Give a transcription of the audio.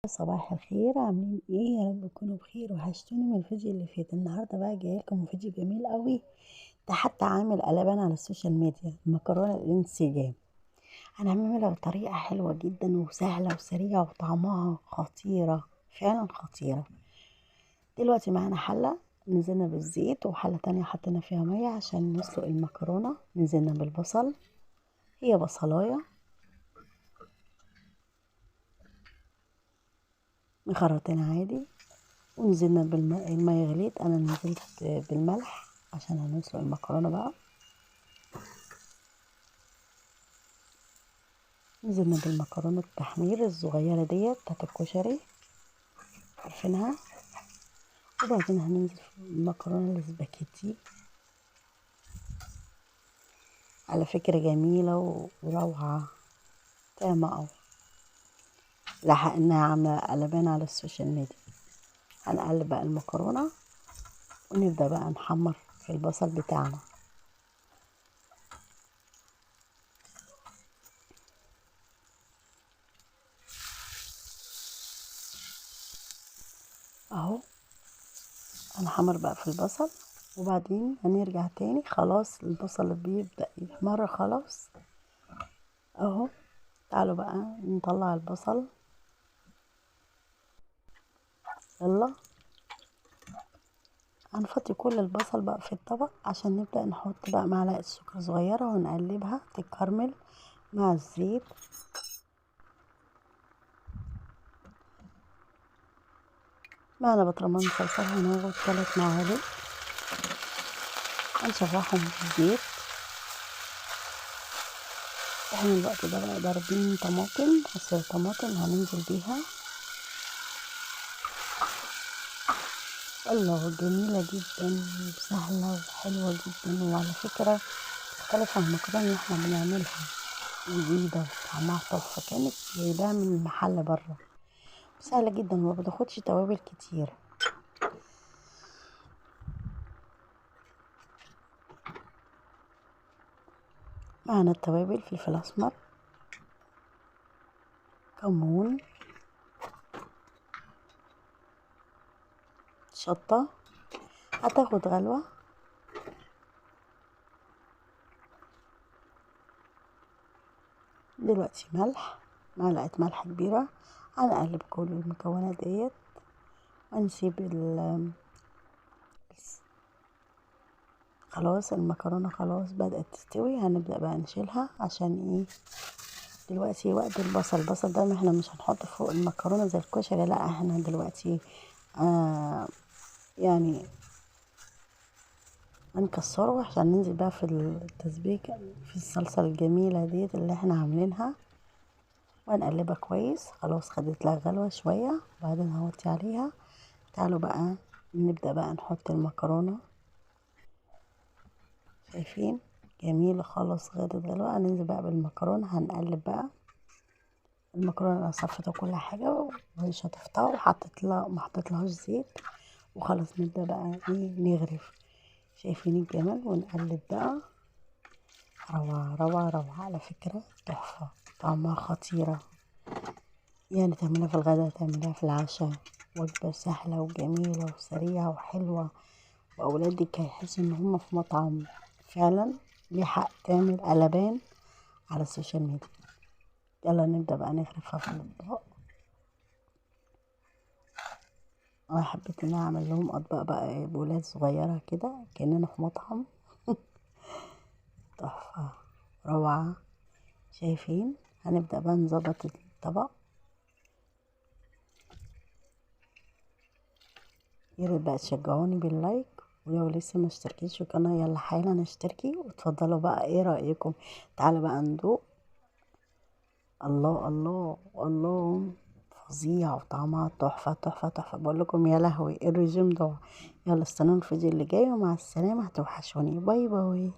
صباح الخير، عاملين ايه؟ يا رب تكونوا بخير. وحشتوني من الفيديو اللي فات. النهارده بقى جايه لكم فيديو جميل قوي. ده حتى عامل قلبان على السوشيال ميديا، المكرونه الانسجام. هنعملها بطريقه حلوه جدا وسهله وسريعه وطعمها خطيره، فعلا خطيره. دلوقتي معانا حله، نزلنا بالزيت، وحله تانية حطينا فيها ميه عشان نسلق المكرونه. نزلنا بالبصل، هي بصلايه مخرطين عادي، ونزلنا المية غليت، انا نزلت بالملح عشان هنسلق المكرونه بقى. نزلنا بالمكرونه التحمير الصغيره ديت بتاعت الكشري، عارفينها. وبعدين هننزل في المكرونه الاسباجيتي، على فكره جميله وروعه، طعمه قوي. لحقناها عامله قلبان على السوشيال ميديا. هنقلب بقى المكرونه ونبدا بقى نحمر في البصل بتاعنا اهو. هنحمر بقى في البصل، وبعدين هنرجع تاني. خلاص البصل بيبدأ يحمر خلاص اهو. تعالوا بقى نطلع البصل، يلا. هنفضي كل البصل بقى في الطبق عشان نبدأ نحط بقى معلقة سكر صغيرة ونقلبها تتكرمل مع الزيت. معنا برطمان صلصة، هناخد 3 معالق هنشرحهم في الزيت. احنا الوقت ده بقى ضاربين طماطم، عصير طماطم هننزل بيها. الله، جميلة جدا وسهلة وحلوة جدا، وعلى فكرة مختلفة عن المكرونة اللي احنا بنعملها، جديدة وطعمها تحفة، كأنك جايباها من المحل برا. سهلة جدا وما بتاخدش توابل كتير. معنا التوابل: فلفل اسمر، كمون، شطة هتاخد غلوة. دلوقتي ملح، معلقة ملح كبيرة. هنقلب كل المكونات ديت ونسيب خلاص المكرونة خلاص بدأت تستوي. هنبدأ بقى نشيلها عشان ايه؟ دلوقتي وقت البصل ده احنا مش هنحطه فوق المكرونة زي الكشري، لا احنا دلوقتي يعني هنكسره عشان ننزل بقى في التسبيكة في الصلصة الجميلة ديت اللي احنا عاملينها، وهنقلبها كويس. خلاص خدت لها غلوة شوية، وبعدين هوطي عليها. تعالوا بقى نبدأ بقى نحط المكرونة. شايفين؟ جميلة خالص، خدت غلوة. هننزل بقى بالمكرونة، هنقلب بقى المكرونة. انا صفيتها كل حاجة وشطفتها وحطيت لها، ما حطيتلهاش زيت. وخلاص نبدأ بقى ايه؟ نغرف. شايفين الجمال؟ ونقلب بقى. روعة روعة روعة، على فكرة تحفة، طعمها خطيرة. يعني تعملها في الغداء، تعملها في العشاء، وجبة سهلة وجميلة وسريعة وحلوة، وأولادك هيحسوا إن هما في مطعم فعلا. ليه حق تعمل قلبان على السوشيال ميديا. يلا نبدأ بقى نغرفها في الأطباق. أنا حبيت إن أنا أعمل لهم أطباق بقى بولاد صغيرة كده كأننا في مطعم. تحفة، روعة. شايفين؟ هنبدأ بقى نظبط الطبق. ياريت بقى تشجعوني باللايك، ولو لسه ما اشتركيش في القناة يلا حالا اشتركي. وتفضلوا بقى، ايه رأيكم؟ تعالوا بقى ندوق. الله الله الله، فظيع وطعمها تحفة تحفة تحفة. بقول لكم يا لهوي، الرجيم ضاع. يلا استنوني الفيديو اللي جاي، ومع السلامة، هتوحشوني. باي باي.